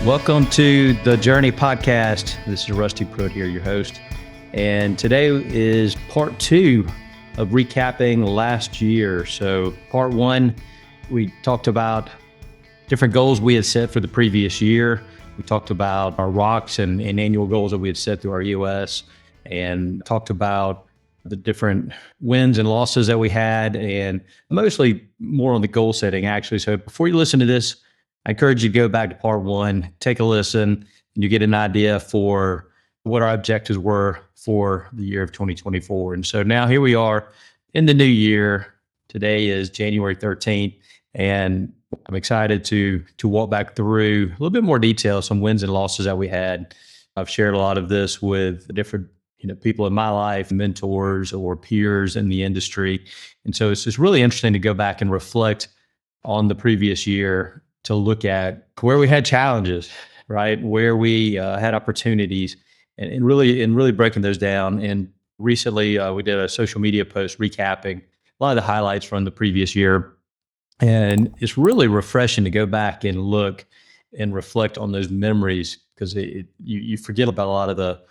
Welcome to the Journey Podcast. This is Rusty Prewett here, your host. And today is part two of recapping last year. So part one, we talked about different goals we had set for the previous year. We talked about our rocks and annual goals that we had set through our EOS, and talked about the different wins and losses that we had, and mostly more on the goal setting, actually. So before you listen to this, I encourage you to go back to part one, take a listen, and you get an idea for what our objectives were for the year of 2024. And so now here we are in the new year. Today is January 13th, and I'm excited to walk back through a little bit more detail, some wins and losses that we had. I've shared a lot of this with different people in my life, mentors or peers in the industry. And so it's just really interesting to go back and reflect on the previous year, to look at where we had challenges, right? Where we had opportunities, and really breaking those down. And recently we did a social media post recapping a lot of the highlights from the previous year. And it's really refreshing to go back and look and reflect on those memories, because you forget about a lot of the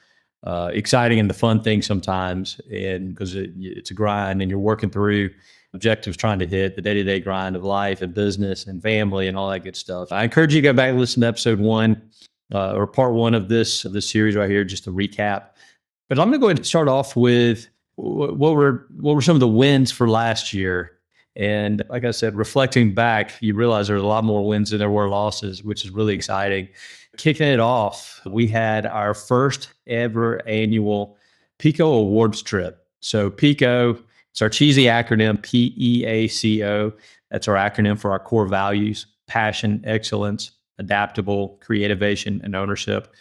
exciting and the fun things sometimes, and because it's a grind and you're working through objectives, trying to hit the day-to-day grind of life and business and family and all that good stuff. I encourage you to go back and listen to episode one or part one of this series right here, just to recap. But I'm going to go ahead and start off with what were some of the wins for last year. And like I said, reflecting back, you realize there's a lot more wins than there were losses, which is really exciting. Kicking it off, we had our first ever annual PEACO Awards trip. So PEACO, it's our cheesy acronym, PEACO. That's our acronym for our core values: passion, excellence, adaptable, creativation, and ownership.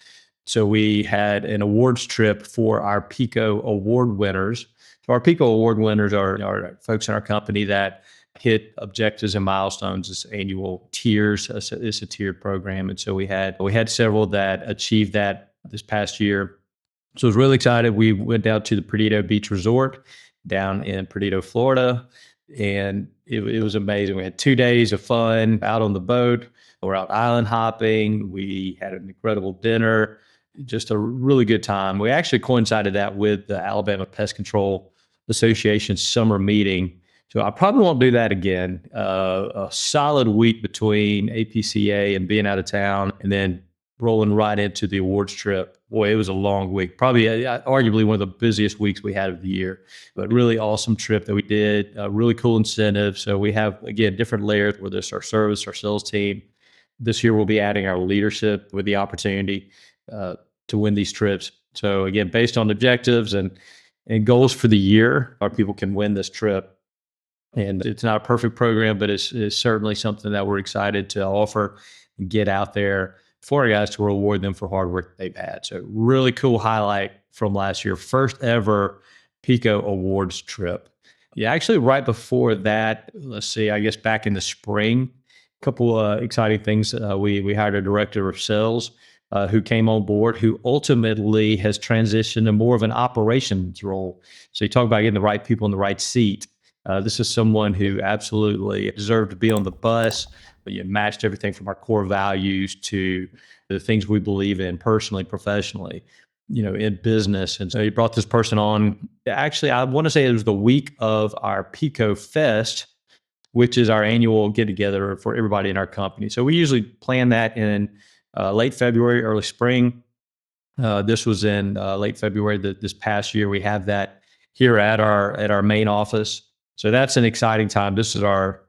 So we had an awards trip for our PEACO Award winners. So our PEACO Award winners are folks in our company that hit objectives and milestones. This annual tiers. It's a tiered program, and so we had several that achieved that this past year. So I was really excited. We went down to the Perdido Beach Resort down in Perdido, Florida, and it was amazing. We had 2 days of fun out on the boat. We're out island hopping. We had an incredible dinner, just a really good time. We actually coincided that with the Alabama Pest Control Association summer meeting. So I probably won't do that again. A solid week between APCA and being out of town, and then rolling right into the awards trip. Boy, it was a long week. Probably arguably one of the busiest weeks we had of the year, but really awesome trip that we did. Really cool incentive. So we have, again, different layers, whether it's our service, our sales team. This year we'll be adding our leadership with the opportunity to win these trips. So again, based on objectives and goals for the year, our people can win this trip. And it's not a perfect program, but it's certainly something that we're excited to offer and get out there for our guys to reward them for hard work they've had. So really cool highlight from last year, first ever PEACO Awards trip. Yeah, actually right before that, let's see, I guess back in the spring, a couple exciting things. We hired a director of sales who came on board, who ultimately has transitioned to more of an operations role. So you talk about getting the right people in the right seat. This is someone who absolutely deserved to be on the bus, but you matched everything from our core values to the things we believe in personally, professionally, in business. And so he brought this person on. Actually, I want to say it was the week of our PEACO Fest, which is our annual get together for everybody in our company. So we usually plan that in late February, early spring. This was in late February. This past year, we have that here at our main office. So that's an exciting time. This is our,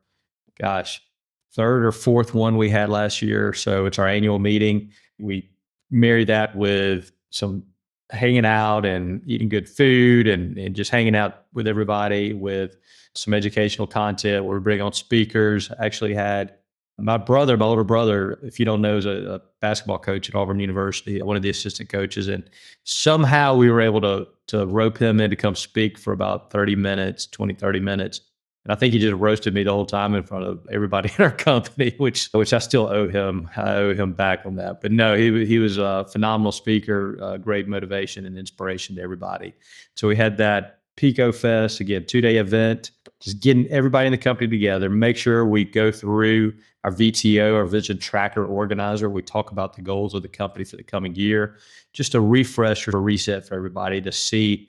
third or fourth one we had last year. So it's our annual meeting. We marry that with some hanging out and eating good food and just hanging out with everybody, with some educational content. We bring on speakers. I actually had my older brother, if you don't know, is a basketball coach at Auburn University, one of the assistant coaches. And somehow we were able to rope him in to come speak for about 30 minutes. And I think he just roasted me the whole time in front of everybody in our company, which I still owe him. I owe him back on that. But no, he was a phenomenal speaker, great motivation and inspiration to everybody. So we had that PEACO Fest, again, 2-day event. just getting everybody in the company together, make sure we go through our VTO, our vision tracker organizer. We talk about the goals of the company for the coming year, just a refresh or a reset for everybody to see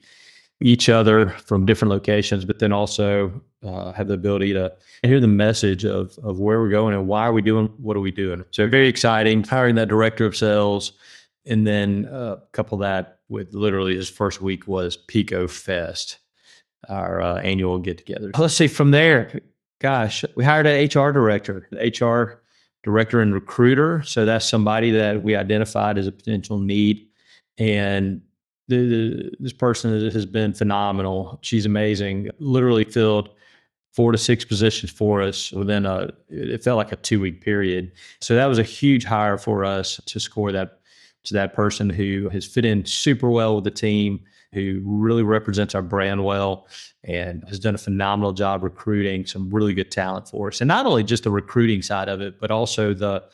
each other from different locations, but then also have the ability to hear the message of where we're going and why are we doing, what are we doing. So very exciting, hiring that director of sales. And then couple that with literally his first week was PEACO Fest, our annual get together. Let's see from there, gosh, we hired an HR director, HR director and recruiter. So that's somebody that we identified as a potential need. And this person has been phenomenal. She's amazing. Literally filled 4 to 6 positions for us within it felt like a 2-week period. So that was a huge hire for us to score that, to that person who has fit in super well with the team, who really represents our brand well and has done a phenomenal job recruiting some really good talent for us. And not only just the recruiting side of it, but also the,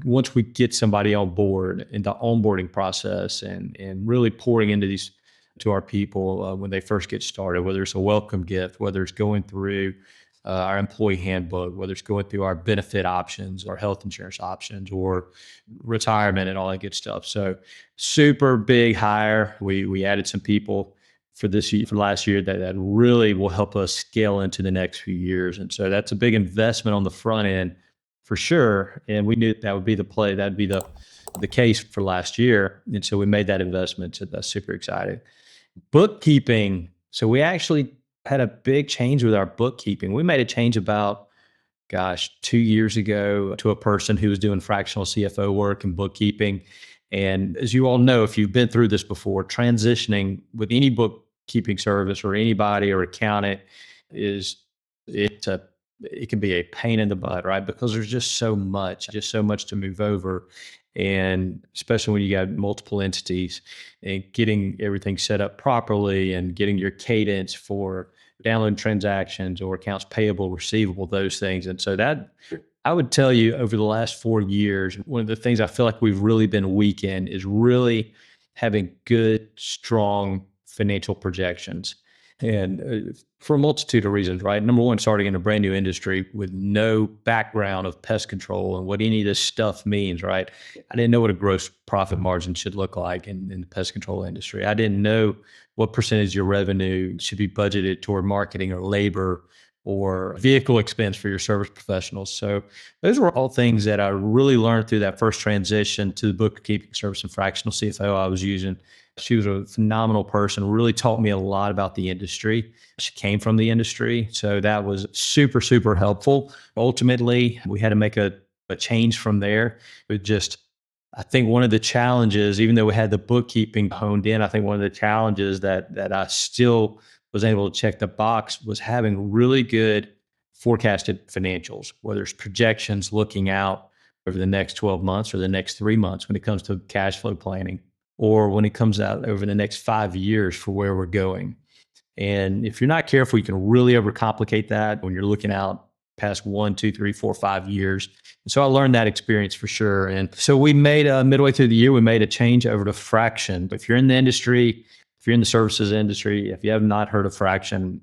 once we get somebody on board in the onboarding process and really pouring into these to our people when they first get started, whether it's a welcome gift, whether it's going through our employee handbook, whether it's going through our benefit options, our health insurance options, or retirement and all that good stuff. So super big hire. We added some people for this year, for last year that really will help us scale into the next few years. And so that's a big investment on the front end for sure. And we knew that would be the play. That'd be the case for last year. And so we made that investment. So that's super exciting. Bookkeeping. So we actually had a big change with our bookkeeping. We made a change about, 2 years ago to a person who was doing fractional CFO work and bookkeeping. And as you all know, if you've been through this before, transitioning with any bookkeeping service or anybody or accountant it can be a pain in the butt, right? Because there's just so much to move over. And especially when you got multiple entities and getting everything set up properly and getting your cadence for downloading transactions or accounts payable, receivable, those things. And so that, I would tell you, over the last 4 years, one of the things I feel like we've really been weak in is really having good, strong financial projections. And for a multitude of reasons, right? Number one, starting in a brand new industry with no background of pest control and what any of this stuff means, right? I didn't know what a gross profit margin should look like in the pest control industry. I didn't know what percentage of your revenue should be budgeted toward marketing or labor or vehicle expense for your service professionals. So those were all things that I really learned through that first transition to the bookkeeping service and fractional CFO I was using. She was a phenomenal person, really taught me a lot about the industry. She came from the industry. So that was super, super helpful. Ultimately, we had to make a change from there. It just, I think one of the challenges, even though we had the bookkeeping honed in, I think one of the challenges that I still was able to check the box was having really good forecasted financials, whether it's projections looking out over the next 12 months or the next 3 months when it comes to cash flow planning, or when it comes out over the next 5 years for where we're going. And if you're not careful, you can really overcomplicate that when you're looking out past 1, 2, 3, 4, 5 years. And so I learned that experience for sure. And so we made midway through the year, we made a change over to FRAXN. If you're in the industry, if you're in the services industry, if you have not heard of FRAXN,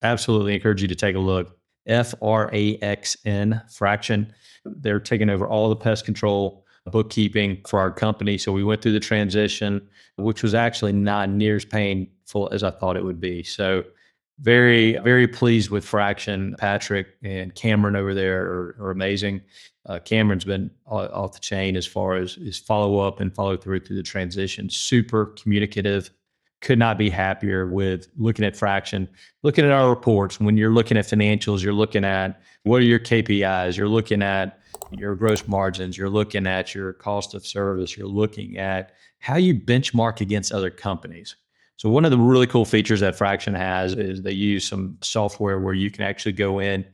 absolutely encourage you to take a look. FRAXN, FRAXN. They're taking over all the pest control bookkeeping for our company. So we went through the transition, which was actually not near as painful as I thought it would be. So very, very pleased with FRAXN. Patrick and Cameron over there are amazing. Cameron's been off the chain as far as his follow up and follow through the transition. Super communicative. Could not be happier with looking at FRAXN, looking at our reports. When you're looking at financials, you're looking at what are your KPIs, you're looking at your gross margins, you're looking at your cost of service, you're looking at how you benchmark against other companies. So one of the really cool features that FRAXN has is they use some software where you can actually go in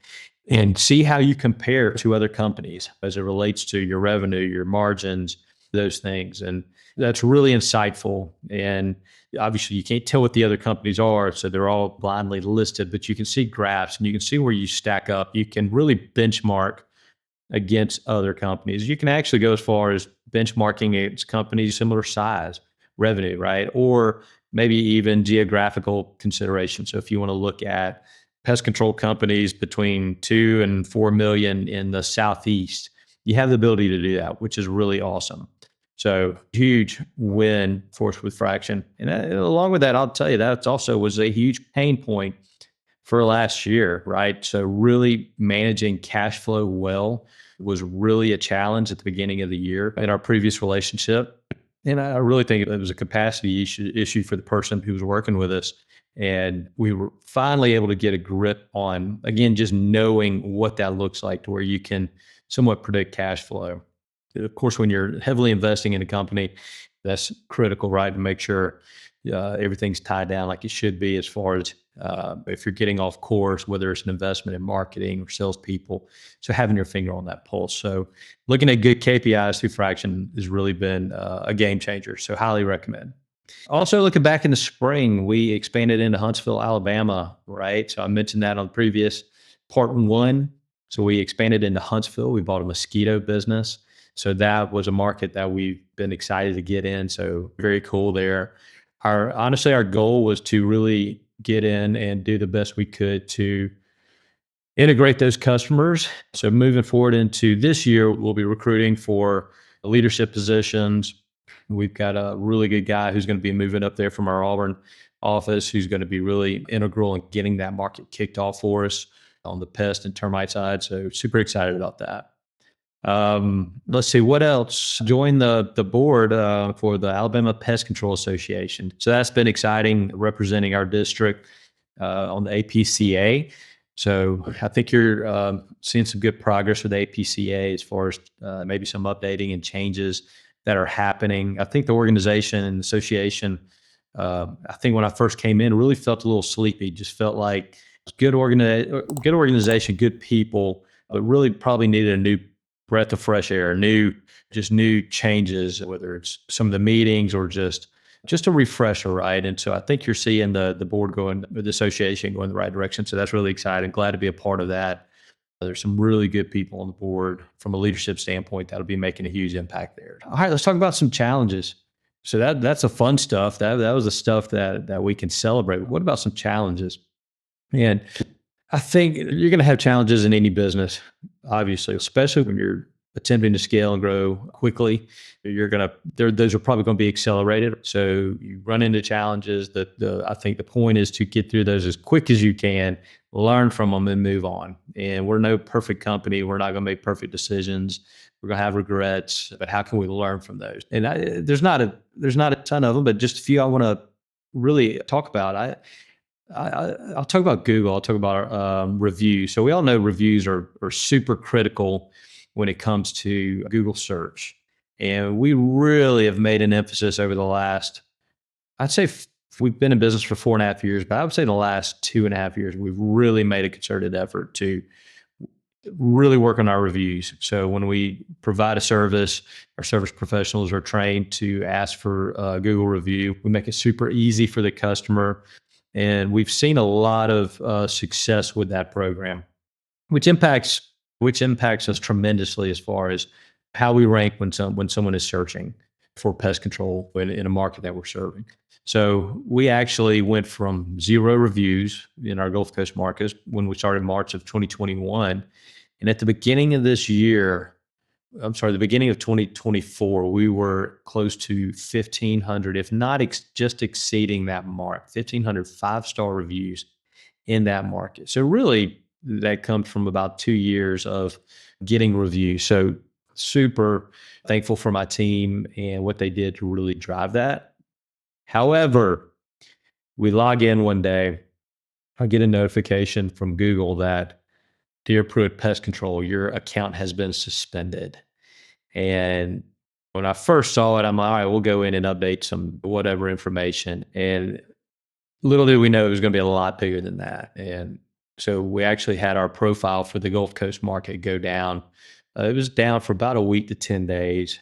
and see how you compare to other companies as it relates to your revenue, your margins, those things. And that's really insightful. And obviously you can't tell what the other companies are, so they're all blindly listed, but you can see graphs and you can see where you stack up. You can really benchmark against other companies. You can actually go as far as benchmarking against companies similar size, revenue, right? Or maybe even geographical consideration. So if you want to look at pest control companies between 2 and 4 million in the Southeast, you have the ability to do that, which is really awesome. So huge win for us with FRAXN. And along with that, I'll tell you that also was a huge pain point for last year, right? So really managing cash flow well was really a challenge at the beginning of the year in our previous relationship. And I really think it was a capacity issue for the person who was working with us. And we were finally able to get a grip on, again, just knowing what that looks like to where you can somewhat predict cash flow. Of course, when you're heavily investing in a company, that's critical, right? To make sure everything's tied down like it should be as far as if you're getting off course, whether it's an investment in marketing or salespeople. So having your finger on that pulse. So looking at good KPIs through FRAXN has really been a game changer. So highly recommend. Also, looking back in the spring, we expanded into Huntsville, Alabama, right? So I mentioned that on the previous part one. So we expanded into Huntsville. We bought a Mosquito business. So that was a market that we've been excited to get in. So very cool there. Honestly, our goal was to really get in and do the best we could to integrate those customers. So moving forward into this year, we'll be recruiting for leadership positions. We've got a really good guy who's going to be moving up there from our Auburn office, who's going to be really integral in getting that market kicked off for us on the pest and termite side. So super excited about that. Let's see what else. Joined the board for the Alabama Pest Control Association. So that's been exciting, representing our district on the APCA. So I think you're seeing some good progress with the APCA as far as maybe some updating and changes that are happening. I think the organization and association, I think when I first came in, really felt a little sleepy. Just felt like good organization, good people, but really probably needed a new breath of fresh air, new changes, whether it's some of the meetings or just a refresher, right? And so I think you're seeing the board the association going in the right direction. So that's really exciting. Glad to be a part of that. There's some really good people on the board from a leadership standpoint that'll be making a huge impact there. All right, let's talk about some challenges. So that's the fun stuff. That was the stuff that we can celebrate. What about some challenges? And I think you're going to have challenges in any business, obviously, especially when you're attempting to scale and grow quickly. Those are probably going to be accelerated. So you run into challenges. I think the point is to get through those as quick as you can, learn from them, and move on. And we're no perfect company. We're not going to make perfect decisions. We're going to have regrets, but how can we learn from those? And there's not a ton of them, but just a few I want to really talk about. I'll talk about Google. I'll talk about reviews. So we all know reviews are super critical when it comes to Google search. And we really have made an emphasis over the last, I'd say we've been in business for 4.5 years, but I would say the last 2.5 years, we've really made a concerted effort to really work on our reviews. So when we provide a service, our service professionals are trained to ask for a Google review. We make it super easy for the customer. And we've seen a lot of success with that program, which impacts us tremendously as far as how we rank when someone is searching for pest control in a market that we're serving. So we actually went from 0 reviews in our Gulf Coast markets when we started March of 2021. And at the beginning of the beginning of 2024, we were close to 1,500, if not just exceeding that mark, 1,500 5-star reviews in that market. So really, that comes from about 2 years of getting reviews. So super thankful for my team and what they did to really drive that. However, we log in one day, I get a notification from Google that, "Dear Prewett Pest Control, your account has been suspended." And when I first saw it, I'm like, all right, we'll go in and update some whatever information. And little did we know it was going to be a lot bigger than that. And so we actually had our profile for the Gulf Coast market go down. It was down for about a week to 10 days.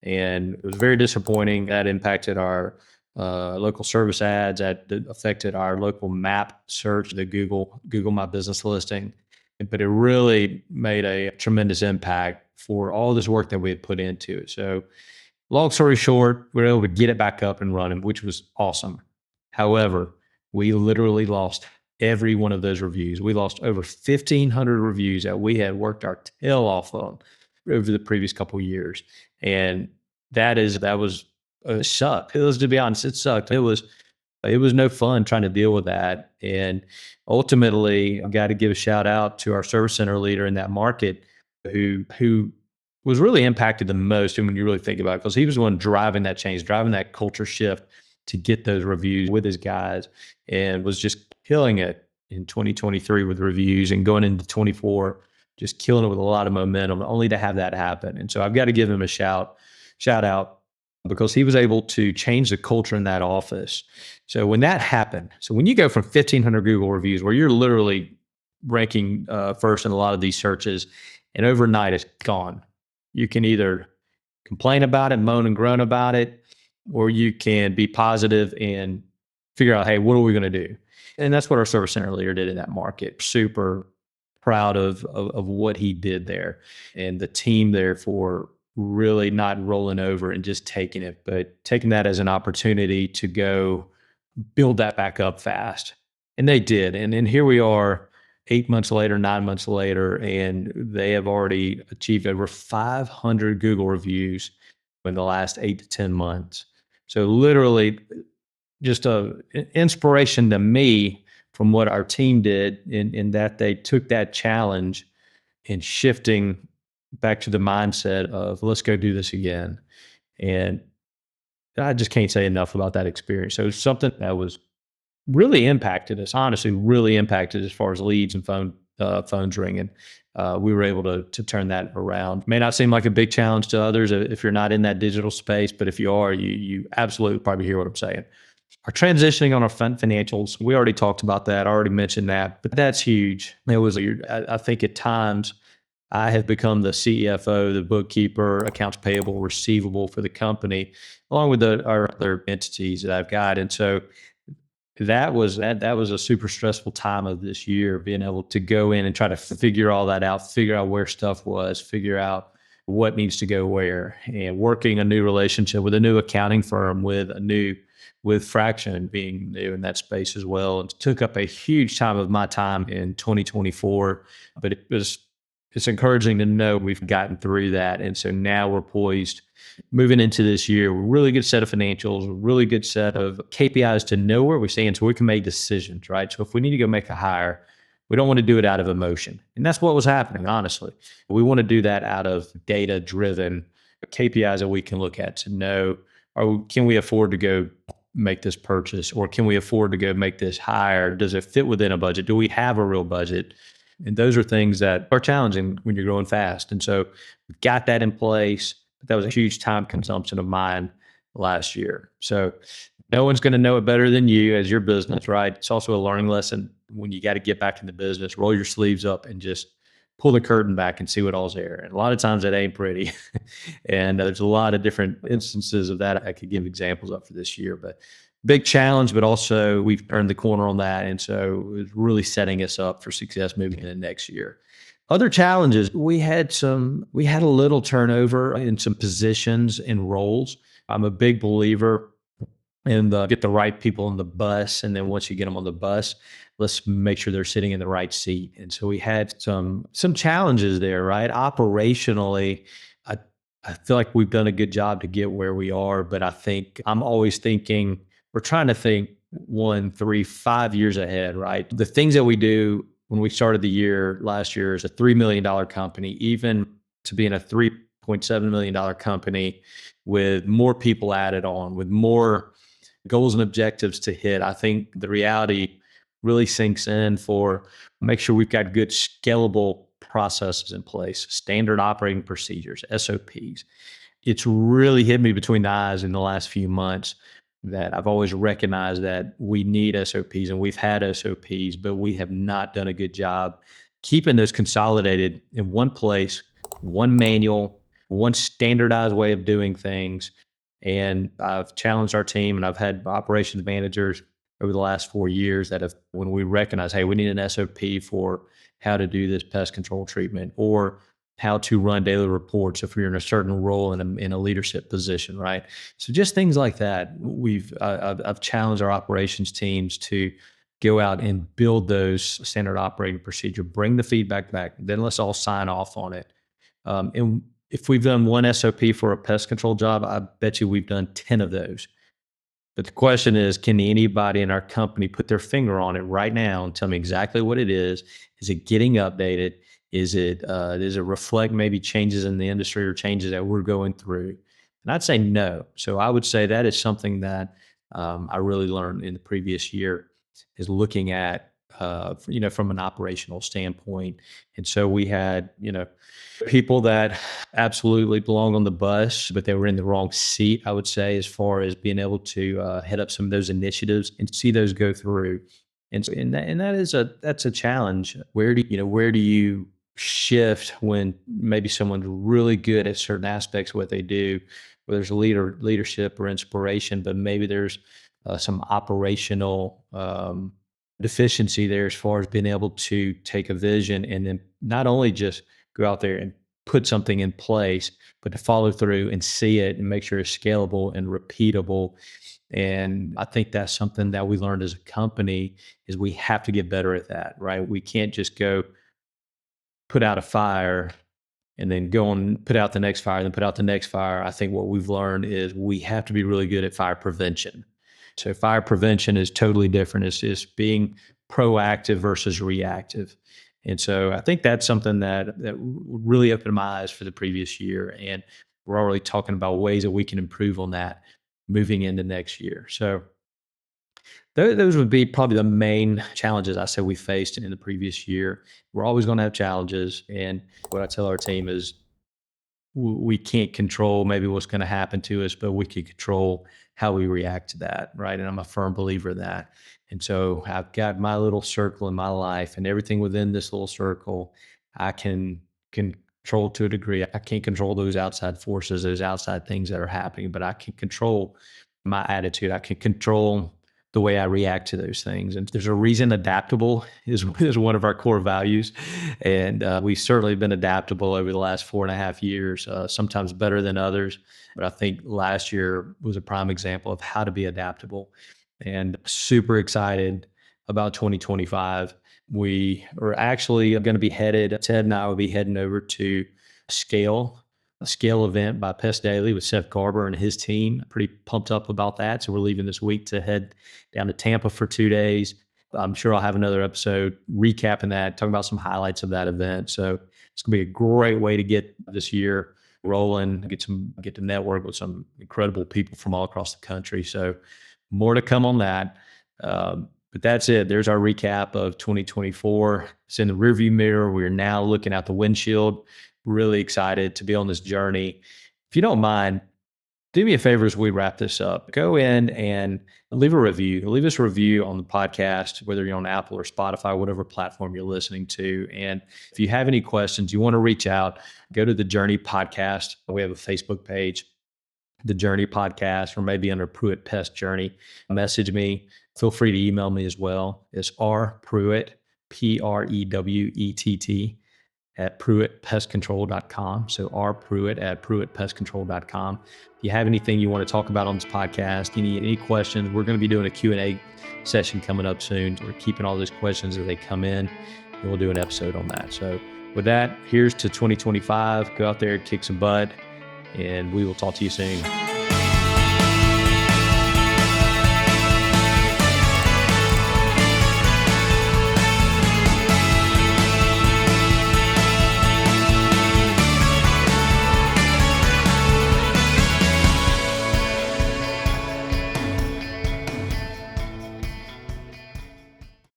And it was very disappointing. That impacted our local service ads. That affected our local map search, the Google My Business listing. But it really made a tremendous impact for all this work that we had put into it. So long story short, we were able to get it back up and running, which was awesome. However, we literally lost every one of those reviews. We lost over 1,500 reviews that we had worked our tail off on over the previous couple of years. And that was a suck. It was, to be honest, it sucked. It was no fun trying to deal with that. And ultimately, I got to give a shout out to our service center leader in that market who was really impacted the most when you really think about it, because he was the one driving that change, driving that culture shift to get those reviews with his guys, and was just killing it in 2023 with reviews, and going into 24, just killing it with a lot of momentum, only to have that happen. And so I've got to give him a shout out, because he was able to change the culture in that office. So when that happened, so when you go from 1,500 Google reviews, where you're literally ranking first in a lot of these searches, and overnight it's gone. You can either complain about it, moan and groan about it, or you can be positive and figure out, hey, what are we going to do? And that's what our service center leader did in that market. Super proud of what he did there, and the team there for really not rolling over and just taking it, but taking that as an opportunity to go build that back up fast. And they did. And then here we are 8 months later, 9 months later, and they have already achieved over 500 Google reviews in the last 8 to 10 months. So literally just a inspiration to me from what our team did, in that they took that challenge and shifting back to the mindset of, let's go do this again. And I just can't say enough about that experience. So it's something that was really impacted us, honestly, really impacted as far as leads and phones ringing. We were able to turn that around. May not seem like a big challenge to others if you're not in that digital space, but if you are, you absolutely probably hear what I'm saying. Our transitioning on our financials, we already talked about that. I already mentioned that, but that's huge. I think at times I have become the CFO, the bookkeeper, accounts payable, receivable for the company, along with our other entities that I've got. And so that was a super stressful time of this year, being able to go in and try to figure all that out, figure out where stuff was, figure out what needs to go where, and working a new relationship with a new accounting firm, with FRAXN being new in that space as well. And took up a huge time of my time in 2024, but it's encouraging to know we've gotten through that. And so now we're poised moving into this year. We're really good set of financials, a really good set of KPIs to know where we stand, so we can make decisions, right? So if we need to go make a hire, we don't want to do it out of emotion. And that's what was happening, honestly. We want to do that out of data-driven KPIs that we can look at to know, can we afford to go make this purchase, or can we afford to go make this hire? Does it fit within a budget? Do we have a real budget? And those are things that are challenging when you're growing fast. And so we've got that in place. But that was a huge time consumption of mine last year. So no one's going to know it better than you as your business, right? It's also a learning lesson when you got to get back into business, roll your sleeves up and just pull the curtain back and see what all's there. And a lot of times it ain't pretty. And there's a lot of different instances of that. I could give examples up for this year, but big challenge, but also we've turned the corner on that. And so it's really setting us up for success moving into next year. Other challenges, we had a little turnover in some positions and roles. I'm a big believer in get the right people on the bus. And then once you get them on the bus, let's make sure they're sitting in the right seat. And so we had some challenges there, right? Operationally, I feel like we've done a good job to get where we are, but I think I'm always thinking, we're trying to think 1, 3, 5 years ahead, right? The things that we do when we started the year last year as a $3 million company, even to being a $3.7 million company with more people added on, with more goals and objectives to hit, I think the reality really sinks in for make sure we've got good scalable processes in place, standard operating procedures, SOPs. It's really hit me between the eyes in the last few months that I've always recognized that we need SOPs, and we've had SOPs, but we have not done a good job keeping those consolidated in one place, one manual, one standardized way of doing things. And I've challenged our team, and I've had operations managers over the last 4 years that have, when we recognize, hey, we need an SOP for how to do this pest control treatment, or how to run daily reports if you're in a certain role in a leadership position, right? So just things like that. I've challenged our operations teams to go out and build those standard operating procedure, bring the feedback back, then let's all sign off on it. And if we've done one SOP for a pest control job, I bet you we've done 10 of those. But the question is, can anybody in our company put their finger on it right now and tell me exactly what it is? Is it getting updated? Does it reflect maybe changes in the industry or changes that we're going through? And I'd say no. So I would say that is something that I really learned in the previous year is looking at, from an operational standpoint. And so we had, people that absolutely belong on the bus, but they were in the wrong seat, I would say, as far as being able to head up some of those initiatives and see those go through. That's a challenge. Where do you shift when maybe someone's really good at certain aspects of what they do, where there's leadership or inspiration, but maybe there's some operational deficiency there as far as being able to take a vision and then not only just go out there and put something in place, but to follow through and see it and make sure it's scalable and repeatable. And I think that's something that we learned as a company is we have to get better at that, right? We can't just go put out a fire and then go and put out the next fire, then put out the next fire. I think what we've learned is we have to be really good at fire prevention. So fire prevention is totally different. It's being proactive versus reactive. And so I think that's something that really opened my eyes for the previous year. And we're already talking about ways that we can improve on that moving into next year. So those would be probably the main challenges I said we faced in the previous year. We're always going to have challenges. And what I tell our team is we can't control maybe what's going to happen to us, but we can control how we react to that, right? And I'm a firm believer in that. And so I've got my little circle in my life, and everything within this little circle, I can control to a degree. I can't control those outside forces, those outside things that are happening, but I can control my attitude. I can control the way I react to those things. And there's a reason adaptable is one of our core values. And we've certainly been adaptable over the last 4.5 years, sometimes better than others. But I think last year was a prime example of how to be adaptable, and super excited about 2025. We are actually going to be Ted and I will be heading over to a scale event by Pest Daily with Seth Garber and his team. Pretty pumped up about that. So we're leaving this week to head down to Tampa for 2 days. I'm sure I'll have another episode recapping that, talking about some highlights of that event. So it's going to be a great way to get this year rolling, get to network with some incredible people from all across the country. So more to come on that. But that's it. There's our recap of 2024. It's in the rearview mirror. We're now looking out the windshield. Really excited to be on this journey. If you don't mind, do me a favor as we wrap this up. Go in and leave a review. Leave us a review on the podcast, whether you're on Apple or Spotify, whatever platform you're listening to. And if you have any questions, you want to reach out, go to the Journey Podcast. We have a Facebook page, the Journey Podcast, or maybe under Prewett Pest Journey. Message me. Feel free to email me as well. It's rprewett, Prewett, at PrewettPestControl.com. So rprewett at PrewettPestControl.com. If you have anything you want to talk about on this podcast, any questions, we're going to be doing a Q&A session coming up soon. We're keeping all those questions as they come in, and we'll do an episode on that. So with that, here's to 2025. Go out there, kick some butt, and we will talk to you soon.